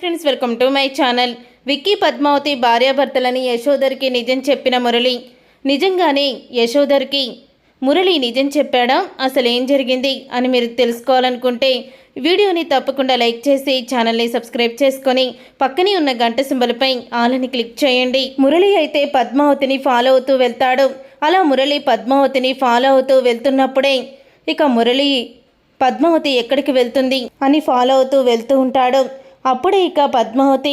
Friends, welcome to my channel. Vicky Padmavathi భార్యాభర్తలని యశోధర్కి నిజం చెప్పిన మురళి నిజంగానే యశోధర్కి మురళి నిజం చెప్పాడా, అసలు ఏం జరిగింది అని మీరు తెలుసుకోవాలనుకుంటే వీడియోని తప్పకుండా లైక్ చేసి ఛానల్ని సబ్స్క్రైబ్ చేసుకొని పక్కనే ఉన్న గంట సింబల్పై ఆలని క్లిక్ చేయండి. మురళి అయితే పద్మావతిని ఫాలో అవుతూ వెళ్తాడు. అలా మురళి పద్మావతిని ఫాలో అవుతూ వెళ్తున్నప్పుడే ఇక మురళి పద్మావతి ఎక్కడికి వెళ్తుంది అని ఫాలో అవుతూ వెళ్తూ ఉంటాడు. అప్పుడే ఇక పద్మావతి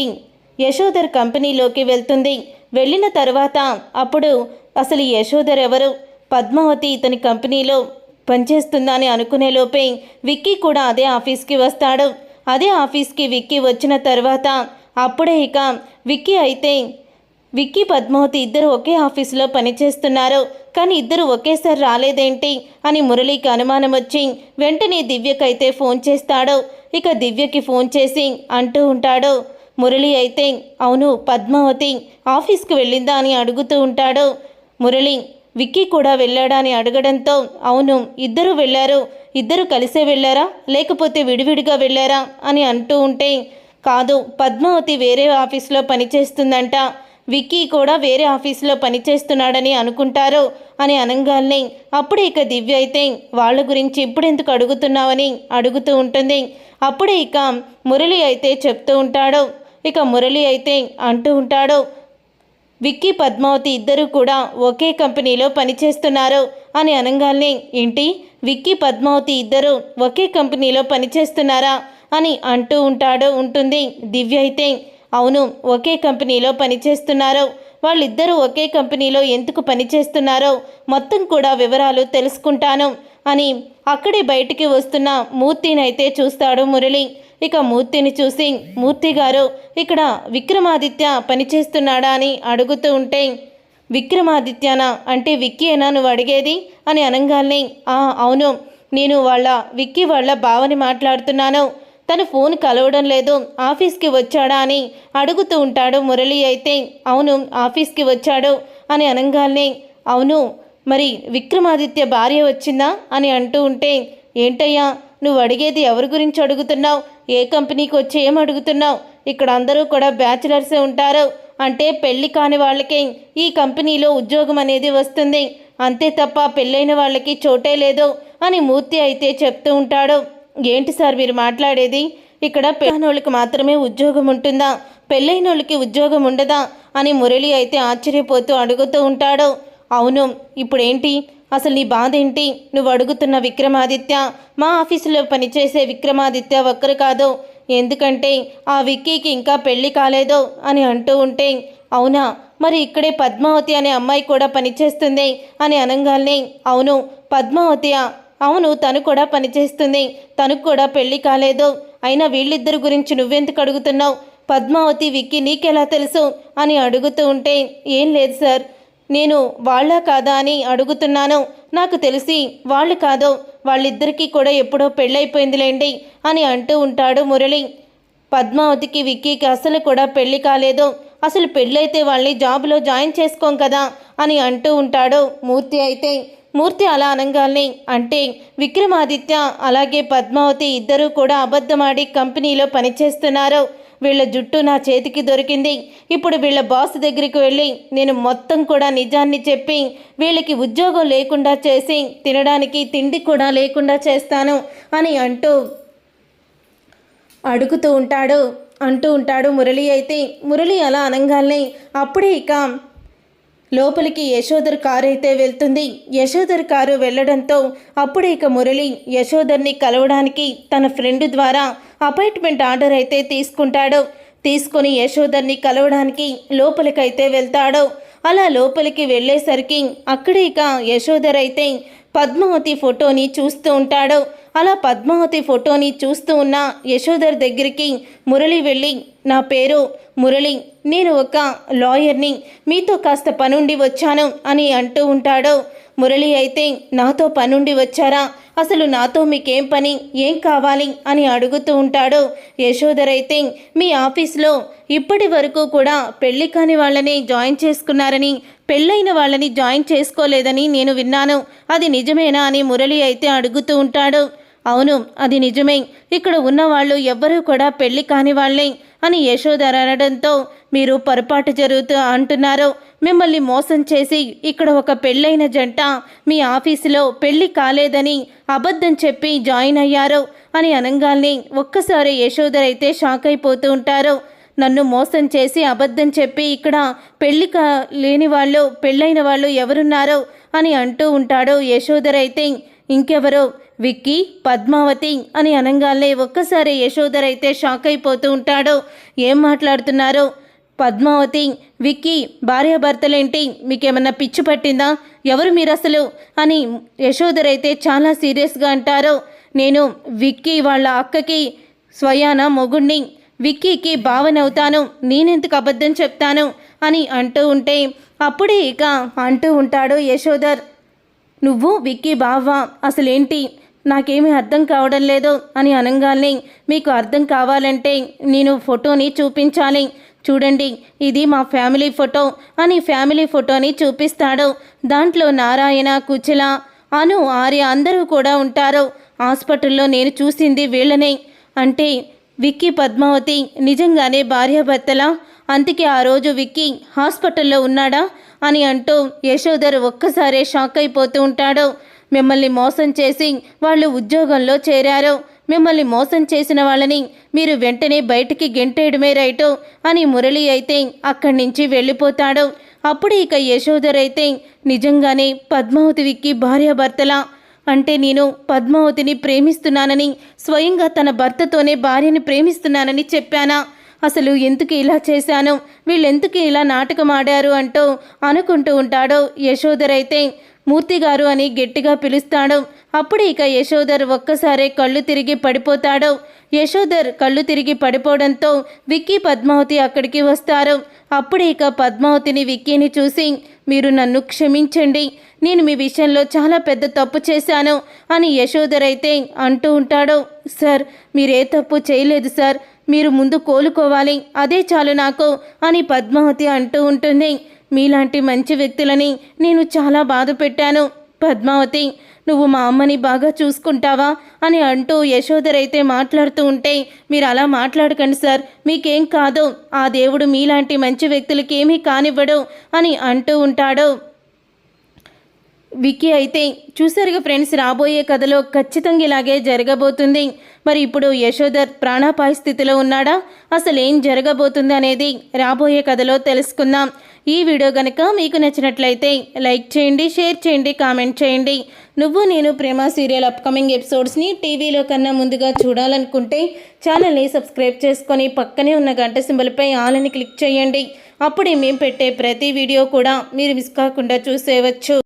యశోధర్ కంపెనీలోకి వెళ్తుంది. వెళ్ళిన తర్వాత అప్పుడు అసలు యశోధర్ ఎవరు, పద్మావతి ఇతని కంపెనీలో పనిచేస్తుందా అని అనుకునే లోపే విక్కీ కూడా అదే ఆఫీస్కి వస్తాడు. అదే ఆఫీస్కి విక్కీ వచ్చిన తర్వాత అప్పుడే ఇక విక్కీ పద్మావతి ఇద్దరు ఒకే ఆఫీసులో పనిచేస్తున్నారు, కానీ ఇద్దరు ఒకేసారి రాలేదేంటి అని మురళికి అనుమానం వచ్చి వెంటనే దివ్యకైతే ఫోన్ చేస్తాడు. ఇక దివ్యకి ఫోన్ చేసి అంటూ ఉంటాడు. మురళి అయితే అవును పద్మావతి ఆఫీస్కి వెళ్ళిందా అని అడుగుతూ ఉంటాడు. మురళి విక్కీ కూడా వెళ్ళాడా అని అడగడంతో అవును ఇద్దరు వెళ్ళారు, ఇద్దరు కలిసే వెళ్ళారా లేకపోతే విడివిడిగా వెళ్ళారా అని అంటూ ఉంటే కాదు పద్మావతి వేరే ఆఫీస్లో పనిచేస్తుందంట, విక్కీ కూడా వేరే ఆఫీసులో పనిచేస్తున్నాడని అనుకుంటారు అని అనగానే అప్పుడే ఇక దివ్య అయితే వాళ్ళ గురించి ఇప్పుడెందుకు అడుగుతున్నావని అడుగుతూ ఉంటుంది. అప్పుడే ఇక మురళి అయితే చెప్తూ ఉంటాడు. ఇక మురళి అయితే అంటూ ఉంటాడు, విక్కీ పద్మావతి ఇద్దరు కూడా ఒకే కంపెనీలో పనిచేస్తున్నారు అని అనగానే ఏంటి విక్కీ పద్మావతి ఇద్దరు ఒకే కంపెనీలో పనిచేస్తున్నారా అని అంటూ ఉంటుంది. దివ్య అయితే అవును ఒకే కంపెనీలో పనిచేస్తున్నారు, వాళ్ళిద్దరూ ఒకే కంపెనీలో ఎందుకు పనిచేస్తున్నారో మొత్తం కూడా వివరాలు తెలుసుకుంటాను అని అక్కడే బయటికి వస్తున్న మూర్తినైతే చూస్తాడు మురళి. ఇక మూర్తిని చూసి మూర్తి గారు ఇక్కడ విక్రమాదిత్య పనిచేస్తున్నాడా అని అడుగుతూ ఉంటే విక్రమాదిత్యనా అంటే విక్కీయేనా నువ్వు అడిగేది అని అనగానే అవును నేను విక్కీ వాళ్ళ బావని మాట్లాడుతున్నాను, తను ఫోన్ కలవడం లేదు, ఆఫీస్కి వచ్చాడా అని అడుగుతూ ఉంటాడు మురళి. అయితే అవును ఆఫీస్కి వచ్చాడు అని అనగానే అవును మరి విక్రమాదిత్య భార్య వచ్చిందా అని అంటూ ఉంటే ఏంటయ్యా నువ్వు అడిగేది ఎవరి గురించి అడుగుతున్నావు, ఏ కంపెనీకి వచ్చి ఏం అడుగుతున్నావు, ఇక్కడ అందరూ కూడా బ్యాచిలర్సే ఉంటారు, అంటే పెళ్ళి కాని వాళ్ళకి ఈ కంపెనీలో ఉద్యోగం అనేది వస్తుంది, అంతే తప్ప పెళ్ళైన వాళ్ళకి చోటే లేదు అని మూర్తి అయితే చెప్తూ ఉంటాడు. ఏంటి సార్ మీరు మాట్లాడేది, ఇక్కడ పెళ్ళైనోళ్ళకి మాత్రమే ఉద్యోగం ఉంటుందా, పెళ్ళైనోళ్ళకి ఉద్యోగం ఉండదా అని మురళి అయితే ఆశ్చర్యపోతూ అడుగుతూ ఉంటాడు. అవును ఇప్పుడేంటి అసలు నీ బాధ ఏంటి, నువ్వు అడుగుతున్న విక్రమాదిత్య మా ఆఫీసులో పనిచేసే విక్రమాదిత్య ఒక్కరు కాదు, ఎందుకంటే ఆ విక్కీకి ఇంకా పెళ్ళి కాలేదు అని అంటూ ఉంటే అవునా మరి ఇక్కడే పద్మావతి అనే అమ్మాయి కూడా పనిచేస్తుంది అని అనగానే అవును పద్మావతి అవును తను కూడా పనిచేస్తుంది, తనకు కూడా పెళ్ళి కాలేదు, అయినా వీళ్ళిద్దరు గురించి నువ్వెందుకు అడుగుతున్నావు, పద్మావతి విక్కీ నీకెలా తెలుసు అని అడుగుతూ ఉంటే ఏం లేదు సార్ నేను వాళ్ళ కాదా అని అడుగుతున్నాను, నాకు తెలిసి వాళ్ళు కాదు వాళ్ళిద్దరికీ కూడా ఎప్పుడో పెళ్ళైపోయిందిలేండి అని అంటూ ఉంటాడు మురళి. పద్మావతికి విక్కీకి అసలు కూడా పెళ్ళి కాలేదు, అసలు పెళ్ళైతే వాళ్ళని జాబ్లో జాయిన్ చేసుకోం కదా అని అంటూ ఉంటాడు మూర్తి. అయితే మూర్తి అలా అనగానే అంటే విక్రమాదిత్య అలాగే పద్మావతి ఇద్దరూ కూడా అబద్ధమాడి కంపెనీలో పనిచేస్తున్నారు, వీళ్ళ జుట్టు నా చేతికి దొరికింది, ఇప్పుడు వీళ్ళ బాస్ దగ్గరికి వెళ్ళి నేను మొత్తం కూడా నిజాన్ని చెప్పి వీళ్ళకి ఉద్యోగం లేకుండా చేసి తినడానికి తిండి కూడా లేకుండా చేస్తాను అని అంటూ ఉంటాడు మురళి. అయితే మురళి అలా అనగానే అప్పుడే ఇక లోపలికి యశోధర్ కారు అయితే వెళ్తుంది. యశోధర్ కారు వెళ్ళడంతో అప్పుడే ఇక మురళి యశోధర్ని కలవడానికి తన ఫ్రెండ్ ద్వారా అపాయింట్మెంట్ ఆర్డర్ అయితే తీసుకొని యశోధర్ని కలవడానికి లోపలికైతే వెళ్తాడు. అలా లోపలికి వెళ్ళేసరికి అక్కడే ఇక యశోధర్ అయితే పద్మావతి ఫోటోని చూస్తూ ఉంటాడు. అలా పద్మావతి ఫోటోని చూస్తూ ఉన్న యశోధర్ దగ్గరికి మురళి వెళ్ళి నా పేరు మురళి, నేను ఒక లాయర్ని, మీతో కాస్త పనుండి వచ్చాను అని అంటూ ఉంటాడు. మురళి అయితే నాతో పనుండి వచ్చారా, అసలు నాతో మీకేం పని, ఏం కావాలి అని అడుగుతూ ఉంటాడు. యశోధర్ అయితే మీ ఆఫీస్లో ఇప్పటి వరకు కూడా పెళ్లి కాని వాళ్ళని జాయిన్ చేసుకున్నారని, పెళ్ళైన వాళ్ళని జాయిన్ చేసుకోలేదని నేను విన్నాను, అది నిజమేనా అని మురళి అయితే అడుగుతూ ఉంటాడు. అవును అది నిజమే, ఇక్కడ ఉన్న వాళ్ళు ఎవ్వరూ కూడా పెళ్లి కాని వాళ్ళే, అని యశోద అనడంతో మీరు పొరపాటు అంటున్నారు. మిమ్మల్ని మోసం చేసి ఇక్కడ ఒక పెళ్ళైన జంట మీ ఆఫీసులో పెళ్లి కాలేదని అబద్ధం చెప్పి జాయిన్ అయ్యారు అని అనగానే ఒక్కసారి యశోదర్ అయితే షాక్ అయిపోతూ ఉంటారు. నన్ను మోసం చేసి అబద్ధం చెప్పి ఇక్కడ పెళ్లి లేని వాళ్ళు పెళ్ళైన వాళ్ళు ఎవరున్నారో అని అంటూ ఉంటాడు. యశోదర్ అయితే ఇంకెవరో విక్కీ పద్మావతి అని అనగానే ఒక్కసారి యశోదర్ అయితే షాక్ అయిపోతూ ఉంటాడు. ఏం మాట్లాడుతున్నారు? పద్మావతి విక్కీ భార్యాభర్తలేంటి? మీకేమన్నా పిచ్చి పట్టిందా? ఎవరు మీరు అసలు అని యశోదర్ అయితే చాలా సీరియస్గా అంటారు. నేను విక్కీ వాళ్ళ అక్కకి స్వయాన మొగుణ్ణి, విక్కీకి భావనవుతాను, నేనెందుకు అబద్ధం చెప్తాను అని అంటూ ఉంటే అప్పుడే ఇక అంటూ ఉంటాడు యశోదర్, నువ్వు విక్కీ బావ అసలేంటి నాకేమీ అర్థం కావడం లేదు అని అనగానే మీకు అర్థం కావాలంటే నేను ఫోటోని చూపించాలి, చూడండి ఇది మా ఫ్యామిలీ ఫోటో అని ఫ్యామిలీ ఫోటోని చూపిస్తాడు. దాంట్లో నారాయణ, కుచల, అను, ఆర్య అందరూ కూడా ఉంటారు. హాస్పిటల్లో నేను చూసింది వీళ్ళనే. అంటే విక్కీ పద్మావతి నిజంగానే భార్యాభర్తలా? అందుకే ఆ రోజు విక్కీ హాస్పిటల్లో ఉన్నాడా అని అంటూ యశోదర్ ఒక్కసారే షాక్ అయిపోతూ ఉంటాడు. మిమ్మల్ని మోసం చేసి వాళ్ళు ఉద్యోగంలో చేరారు. మిమ్మల్ని మోసం చేసిన వాళ్ళని మీరు వెంటనే బయటికి గెంటేయడమే రైటు అని మురళి అయితే అక్కడి నుంచి వెళ్ళిపోతాడు. అప్పుడు ఇక యశోదర్ అయితే నిజంగానే పద్మావతి విక్కీ భార్యాభర్తలా? అంటే నేను పద్మావతిని ప్రేమిస్తున్నానని స్వయంగా తన భర్తతోనే భార్యని ప్రేమిస్తున్నానని చెప్పానా? అసలు ఎందుకు ఇలా చేశాను? వీళ్ళెందుకు ఇలా నాటకం ఆడారు అంటూ అనుకుంటూ ఉంటాడు. యశోదర్ అయితే మూర్తి గారు అని గట్టిగా పిలుస్తాడు. అప్పుడు ఇక యశోదర్ ఒక్కసారే కళ్ళు తిరిగి పడిపోతాడు. యశోదర్ కళ్ళు తిరిగి పడిపోవడంతో విక్కీ పద్మావతి అక్కడికి వస్తారు. అప్పుడు ఇక పద్మావతిని విక్కీని చూసి మీరు నన్ను క్షమించండి, నేను మీ విషయంలో చాలా పెద్ద తప్పు చేశాను అని యశోదర్ అయితే అంటూ ఉంటాడు. సార్ మీరే తప్పు చేయలేదు సార్, మీరు ముందు కోలుకోవాలి, అదే చాలు నాకు అని పద్మావతి అంటూ ఉంటుంది. మీలాంటి మంచి వ్యక్తులని నేను చాలా బాధ పెట్టాను. పద్మావతి నువ్వు మా అమ్మని బాగా చూసుకుంటావా అని అంటూ యశోదర్ అయితే మాట్లాడుతూ ఉంటే మీరు అలా మాట్లాడకండి సార్, మీకేం కాదు, ఆ దేవుడు మీలాంటి మంచి వ్యక్తులకి ఏమీ కానివ్వడు అని అంటూ ఉంటాడు. విక్కీ అయితే చూసారుగా ఫ్రెండ్స్, రాబోయే కథలో ఖచ్చితంగా ఇలాగే జరగబోతుంది. మరి ఇప్పుడు యశోదర్ ప్రాణాపాయ స్థితిలో ఉన్నాడా? అసలు ఏం జరగబోతుంది అనేది రాబోయే కథలో తెలుసుకుందాం. ఈ వీడియో కనుక మీకు నచ్చినట్లయితే లైక్ చేయండి, షేర్ చేయండి, కామెంట్ చేయండి. నువ్వు నేను ప్రేమ సీరియల్ అప్కమింగ్ ఎపిసోడ్స్ని టీవీలో కన్నా ముందుగా చూడాలనుకుంటే ఛానల్ని సబ్స్క్రైబ్ చేసుకొని పక్కనే ఉన్న గంట సింబల్పై ఆల్ అని క్లిక్ చేయండి. అప్పుడే మేము పెట్టే ప్రతి వీడియో కూడా మీరు మిస్ కాకుండా చూసేయవచ్చు.